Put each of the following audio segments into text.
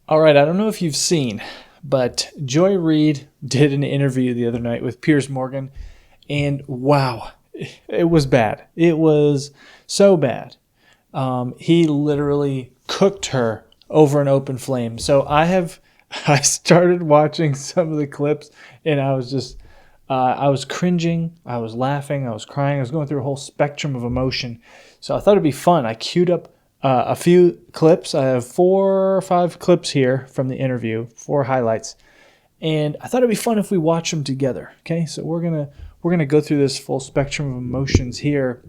All right, I don't know if you've seen, but Joy Reid did an interview the other night with Piers Morgan, and wow, it was bad. It was so bad. He literally cooked her over an open flame. So I started watching some of the clips, and I was just, I was cringing, I was laughing, I was crying, I was going through a whole spectrum of emotion. So I thought it'd be fun. I queued up a few clips. I have 4 or 5 clips here from the interview, 4 highlights, and I thought it'd be fun if we watch them together. Okay, so we're gonna go through this full spectrum of emotions here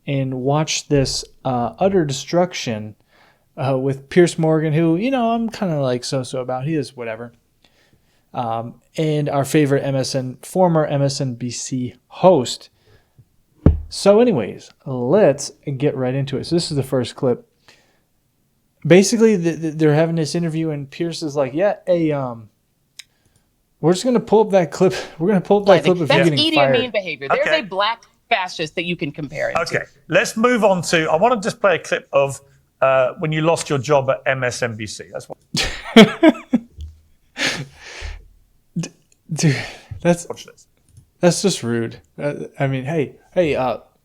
and watch this utter destruction with Piers Morgan, who I'm kind of like so about. He is whatever. And our favorite former MSNBC host. So, anyways, let's get right into it. So this is the first clip. Basically, they're having this interview, and Piers is like, "Yeah, hey, we're just gonna pull up that clip. We're gonna pull up that clip of you getting fired." That's Idi Amin behavior. There's a black fascist that you can compare it to. Okay, let's move on to. I want to just play a clip of when you lost your job at MSNBC. That's what. Dude, that's just rude. I mean, hey,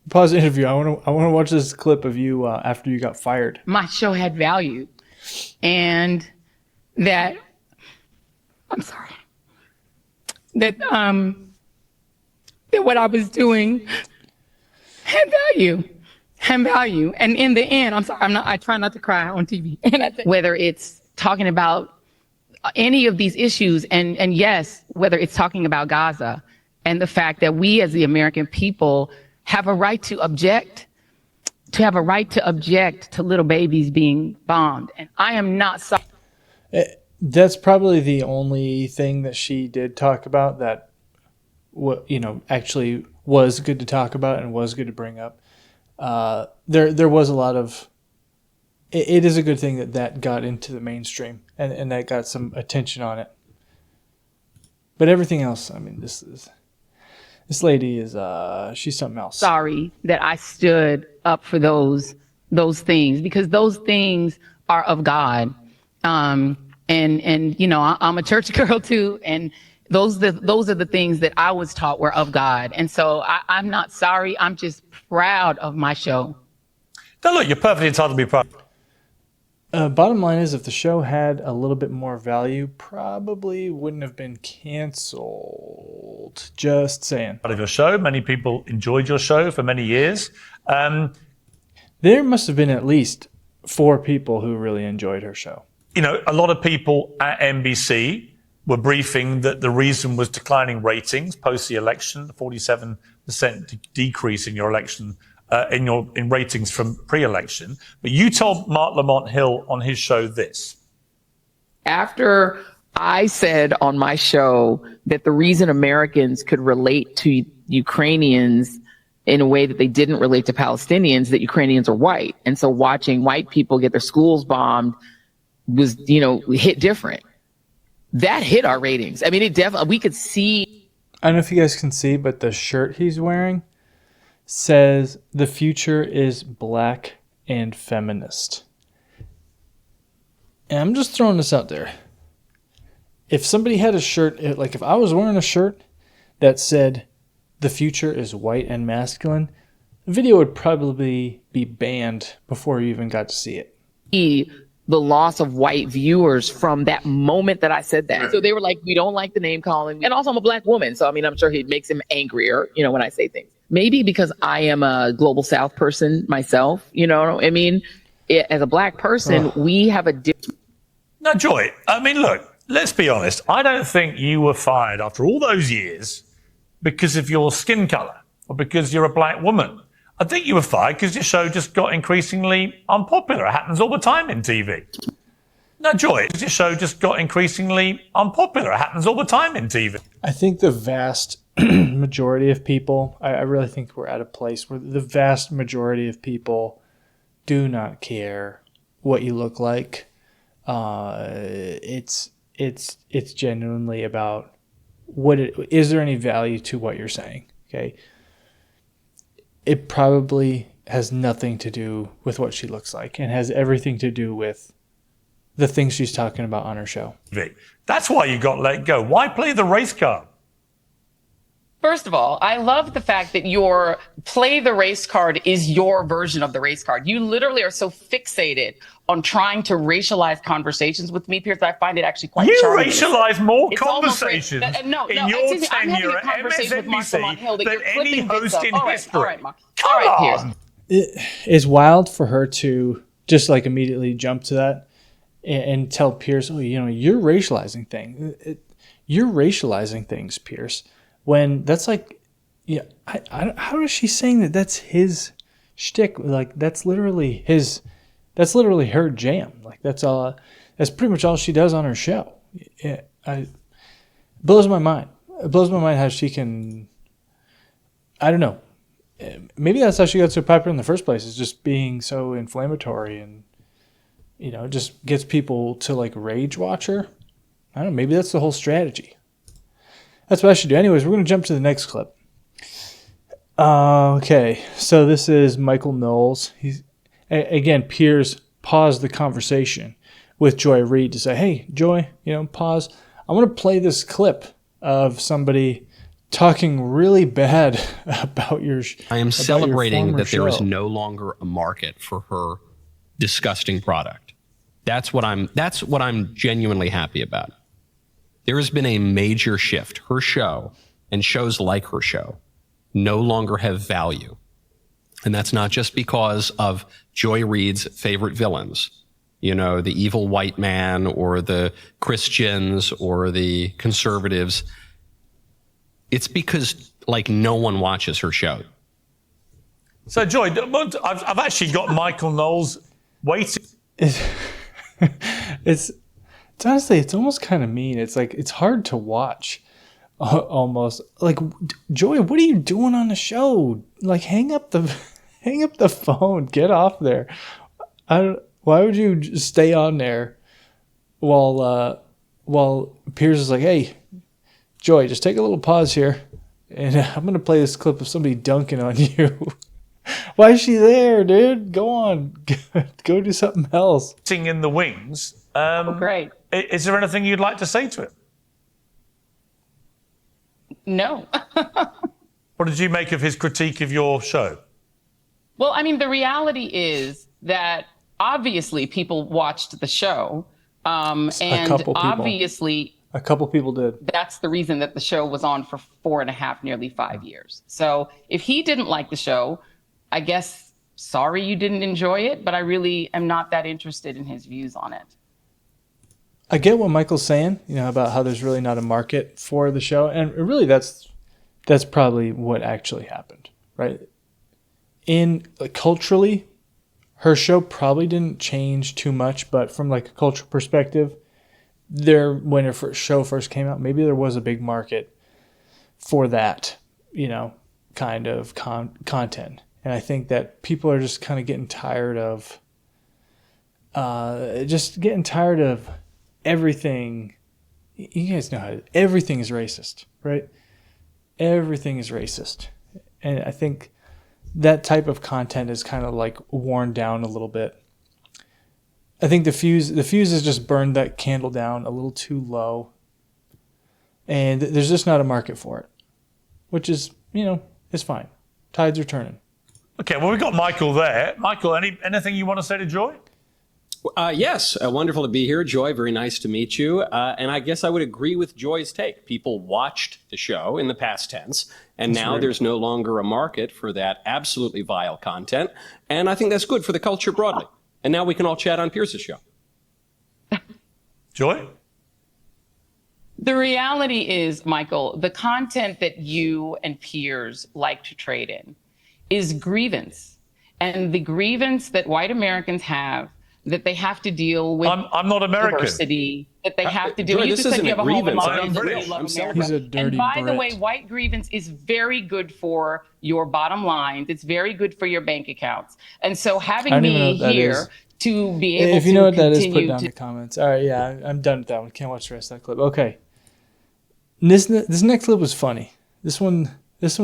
pause the interview. I want to watch this clip of you after you got fired. My show had value, and that that what I was doing had value. And in the end, I try not to cry on TV. And whether it's talking about any of these issues, and yes, whether it's talking about Gaza and the fact that we as the American people have a right to object to little babies being bombed. And I am not sorry. That's probably the only thing that she did talk about that, actually was good to talk about and was good to bring up. There was a lot of. It is a good thing that got into the mainstream and that got some attention on it. But everything else, I mean, this lady is she's something else. Sorry that I stood up for those things, because those things are of God. And I'm a church girl too, and those are the things that I was taught were of God. And so I'm not sorry. I'm just proud of my show. Now look, you're perfectly entitled to be proud. Bottom line is, if the show had a little bit more value, probably wouldn't have been canceled. Just saying. Part of your show. Many people enjoyed your show for many years. There must have been at least 4 people who really enjoyed her show. A lot of people at NBC were briefing that the reason was declining ratings post the election, the 47% decrease in your election, in ratings from pre-election. But you told Mark Lamont Hill on his show this. After I said on my show that the reason Americans could relate to Ukrainians in a way that they didn't relate to Palestinians, that Ukrainians are white. And so watching white people get their schools bombed was, hit different. That hit our ratings. I mean, it definitely, we could see. I don't know if you guys can see, but the shirt he's wearing says the future is black and feminist. And I'm just throwing this out there. If somebody had a shirt, like if I was wearing a shirt that said the future is white and masculine, the video would probably be banned before you even got to see it. The loss of white viewers from that moment that I said that. So they were like, we don't like the name calling. And also I'm a black woman. So, I mean, I'm sure it makes him angrier, when I say things. Maybe because I am a global South person myself, I mean, as a black person, we have a different. Now, Joy, I mean, look, let's be honest. I don't think you were fired after all those years because of your skin color or because you're a black woman. I think you were fired because your show just got increasingly unpopular. It happens all the time in TV. No, Joy, your show just got increasingly unpopular. It happens all the time in TV. I think the vast majority of people, I really think we're at a place where the vast majority of people do not care what you look like. It's genuinely about is there any value to what you're saying? Okay. It probably has nothing to do with what she looks like and has everything to do with the things she's talking about on her show. That's why you got let go. Why play the race card? First of all, I love the fact that your play the race card is your version of the race card. You literally are so fixated on trying to racialize conversations with me, Piers. I find it actually quite You charming. racialize more It's almost conversations no, in your excuse me, I'm having tenure a at conversation with Mark Lamont Hill MSNBC that than you're any clipping bits host of. in All right, history. all right, Mark. Come All right, Piers. on. It is wild for her to just like immediately jump to that and tell Piers, oh, you know, you're racializing things. You're racializing things, Piers. When that's like, yeah, how is she saying that that's his shtick? Like that's literally her jam. Like that's pretty much all she does on her show. It blows my mind. It blows my mind how she can, I don't know. Maybe that's how she got so popular in the first place, is just being so inflammatory and, you know, just gets people to like rage watch her. I don't know. Maybe that's the whole strategy. That's what I should do. Anyways, we're going to jump to the next clip. Okay. So this is Michael Knowles. Again, Piers paused the conversation with Joy Reid to say, hey, Joy, you know, pause. I want to play this clip of somebody talking really bad about your I am celebrating that there is show. no longer a market for her disgusting product. That's what I'm genuinely happy about. There has been a major shift. Her show and shows like her show no longer have value. And that's not just because of Joy Reid's favorite villains, you know, the evil white man or the Christians or the conservatives. It's because, like, no one watches her show. So, Joy, I've actually got Michael Knowles waiting. It's honestly, it's almost kind of mean. It's like, it's hard to watch almost. Like, Joy, what are you doing on the show? Like, hang up the phone. Get off there. Why would you just stay on there while Piers is like, hey, Joy, just take a little pause here, and I'm going to play this clip of somebody dunking on you. Why is she there, dude? Go on. Go do something else. In the wings. Great. Is there anything you'd like to say to him? No. What did you make of his critique of your show? Well, I mean, the reality is that obviously people watched the show. And couple people. obviously A couple people did. that's the reason that the show was on for 4.5, nearly 5 years. So if he didn't like the show, I guess, sorry you didn't enjoy it, but I really am not that interested in his views on it. I get what Michael's saying, you know, about how there's really not a market for the show. And really that's probably what actually happened, right? Culturally, her show probably didn't change too much, but from like a cultural perspective, when her show first came out, maybe there was a big market for that, you know, kind of content. And I think that people are just kind of getting tired of everything. You guys know everything is racist, right? Everything is racist. And I think that type of content is kind of like worn down a little bit. I think the fuse has just burned that candle down a little too low. And there's just not a market for it, which is, you know, it's fine. Tides are turning. Okay, well, we've got Michael there. Michael, anything you want to say to Joy? Yes, wonderful to be here. Joy, very nice to meet you. And I guess I would agree with Joy's take. People watched the show in the past tense, and now there's no longer a market for that absolutely vile content. And I think that's good for the culture broadly. And now we can all chat on Piers' show. Joy? The reality is, Michael, the content that you and Piers like to trade in is grievance. And the grievance that white Americans have, that they have to deal with I'm not American. diversity, that they have to deal Joy, with. You this just said isn't you a have a home in grievance. Los I'm Angeles, British. you love I'm America. He's a dirty And by the Brit. way, white grievance is very good for your bottom lines. It's very good for your bank accounts. And so I having don't even know me what that here is. to be able If you to know what that is, put continue down in to the comments. All right, yeah, I'm done with that one. Can't watch the rest of that clip. Okay. This next clip was funny. This one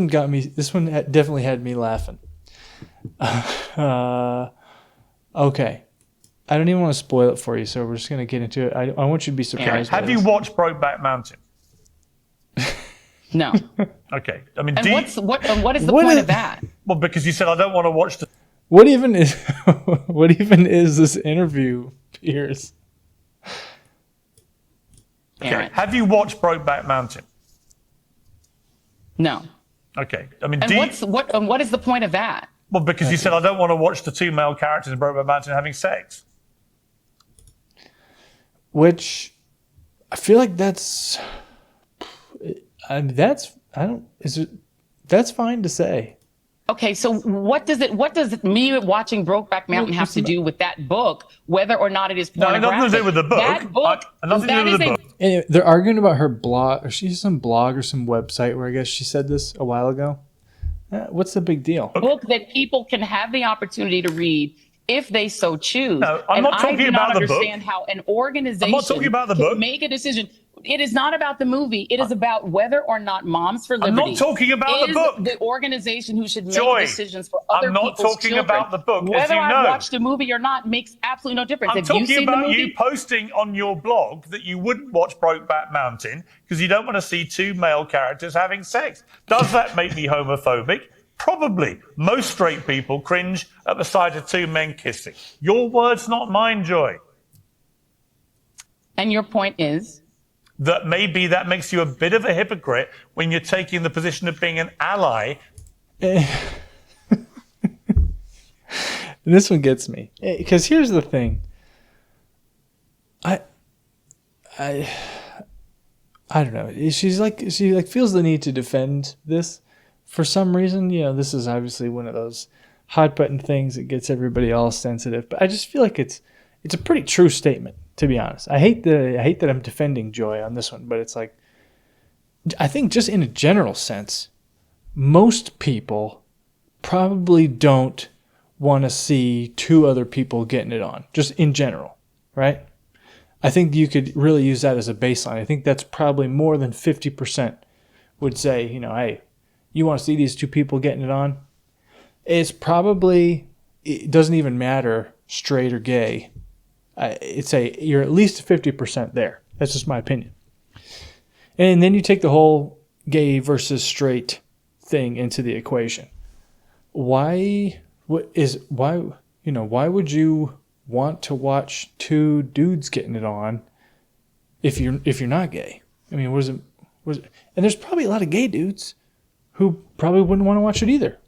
got me. This one definitely had me laughing. Okay. I don't even want to spoil it for you, so we're just going to get into it. I want you to be surprised. Have you watched Brokeback Mountain? No. Okay. I mean, And what is the What point is- of that? well, because you said I don't want to watch the. What even is what even is this interview, Piers? Okay. Aaron. Have you watched Brokeback Mountain? No. Okay. I mean, And what is the point of that? well, because you said I don't want to watch the two male characters in Brokeback Mountain having sex. Which I feel like that's that's fine to say. Okay, so what does me watching Brokeback Mountain have to do with that book, whether or not it is No, pornographic? nothing to do with the book. That book, Nothing to do with the book. Anyway, they're arguing about her blog, or she's some blog or some website where I guess she said this a while ago. What's the big deal? book that people can have the opportunity to read if they so choose. No, I'm not talking I do about not the book. understand how an organization I'm not talking about the can book. make a decision. It is not about the movie. It is about whether or not Moms for Liberty. I'm not talking about the is book. The organization who should make Joy, decisions for other I'm not people's talking children. about the book, as Whether you I know. watched the movie or not makes absolutely no difference. I'm Have you talking seen the about movie? you posting on your blog that you wouldn't watch Brokeback Mountain because you don't want to see two male characters having sex. Does that make me homophobic? Probably. Most straight people cringe at the sight of two men kissing. Your words, not mine, Joy. And your point is? That maybe that makes you a bit of a hypocrite when you're taking the position of being an ally. And this one gets me because here's the thing. I don't know. She feels the need to defend this for some reason. You know, this is obviously one of those hot button things that gets everybody all sensitive. But I just feel like it's a pretty true statement, to be honest. I hate that I'm defending Joy on this one, but it's like, I think just in a general sense, most people probably don't want to see two other people getting it on, just in general, right? I think you could really use that as a baseline. I think that's probably more than 50% would say, you know, hey, you want to see these two people getting it on? It doesn't even matter straight or gay. You're at least 50% there. That's just my opinion. And then you take the whole gay versus straight thing into the equation. Why would you want to watch two dudes getting it on if you're not gay? I mean, what is it? And there's probably a lot of gay dudes who probably wouldn't want to watch it either.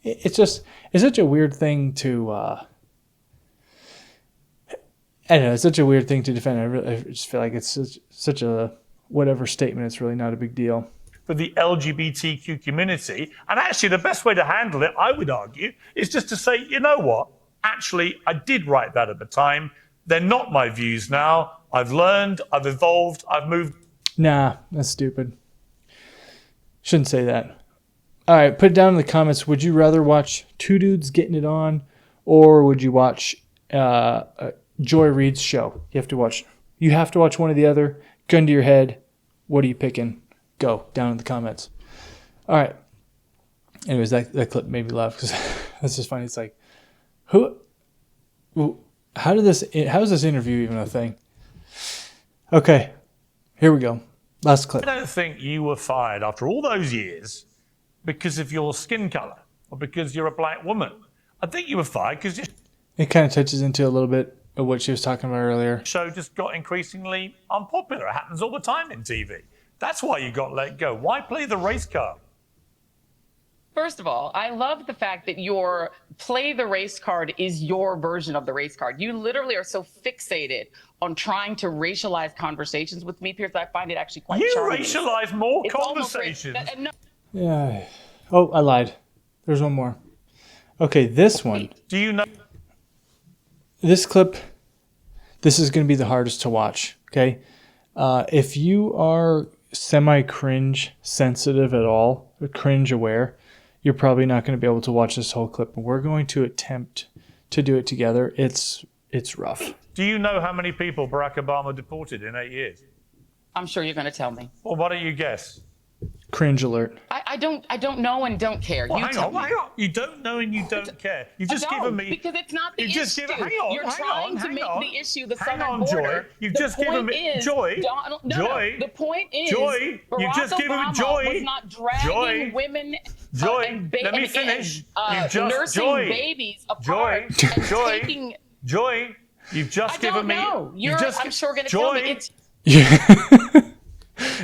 It's such a weird thing to I don't know, it's such a weird thing to defend. I just feel like it's such a whatever statement. It's really not a big deal. For the LGBTQ community, and actually the best way to handle it, I would argue, is just to say, you know what? Actually, I did write that at the time. They're not my views now. I've learned, I've evolved, I've moved. Nah, that's stupid. Shouldn't say that. All right, put it down in the comments. Would you rather watch two dudes getting it on, or would you watch Joy Reid's show? You have to watch one or the other. Gun to your head. What are you picking? Go down in the comments. All right. Anyways, that clip made me laugh because that's just funny. It's like, how is this interview even a thing? Okay, here we go. Last clip. I don't think you were fired after all those years because of your skin color or because you're a black woman. I think you were fired because your It kind of touches into a little bit of what she was talking about earlier. show just got increasingly unpopular. It happens all the time in TV. That's why you got let go. Why play the race card? First of all, I love the fact that your play the race card is your version of the race card. You literally are so fixated on trying to racialize conversations with me, Piers, I find it actually quite You charming. racialize more It's almost conversations. no. Yeah. Oh, I lied. There's one more. Okay, this one. Do you know? This clip, this is going to be the hardest to watch, okay? If you are semi-cringe sensitive at all, or cringe aware, you're probably not going to be able to watch this whole clip. We're going to attempt to do it together. It's rough. Do you know how many people Barack Obama deported in 8 years? I'm sure you're going to tell me. Well, why don't you guess? Cringe alert. I don't know and don't care. Well, you hang tell on, me. hang on. You don't know and you don't care. You've just given me. Because it's not the You've issue. just given. Hang on, You're hang trying on, to hang make on. the issue the Hang southern on, border. Joy. You've The just given point me. is, Joy. Donald, no, Joy. no. The point is, Joy. Barack You've just given me. Obama Joy. was not dragging Joy. women Joy. and Let me finish. You've just nursing Joy. babies Joy. apart and Joy. taking. Joy. You've just I given don't me. know. You've just. I'm sure going to Joy. tell me it's.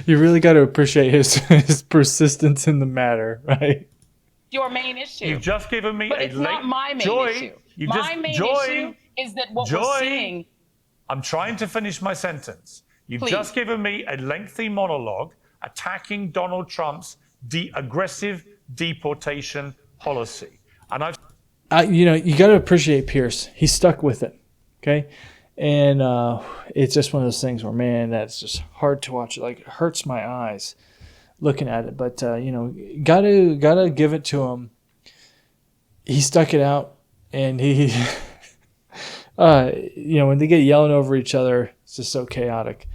You really got to appreciate his persistence in the matter, right? Your main issue. You've just given me But a it's not my main Joy. issue. You've My just main Joy. issue is that what Joy. we're seeing. I'm trying to finish my sentence. You've Please. just given me a lengthy monologue attacking Donald Trump's aggressive deportation policy. And I've You got to appreciate Pierce. He stuck with it, okay? And it's just one of those things where, man, that's just hard to watch. Like, it hurts my eyes looking at it. But gotta give it to him. He stuck it out, and he, when they get yelling over each other, it's just so chaotic.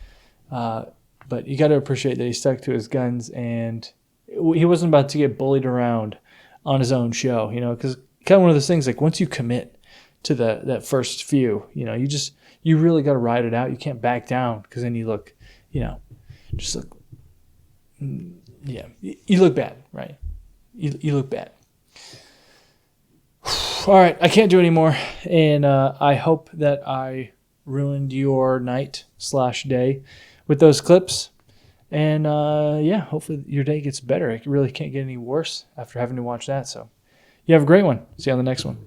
But you got to appreciate that he stuck to his guns, and he wasn't about to get bullied around on his own show, because kind of one of those things, like, once you commit to that first few, you really got to ride it out. You can't back down, because then you look, just look, you look bad, right? You look bad. All right, I can't do anymore, and I hope that I ruined your night/day with those clips. And hopefully your day gets better. It really can't get any worse after having to watch that. So you have a great one. See you on the next one.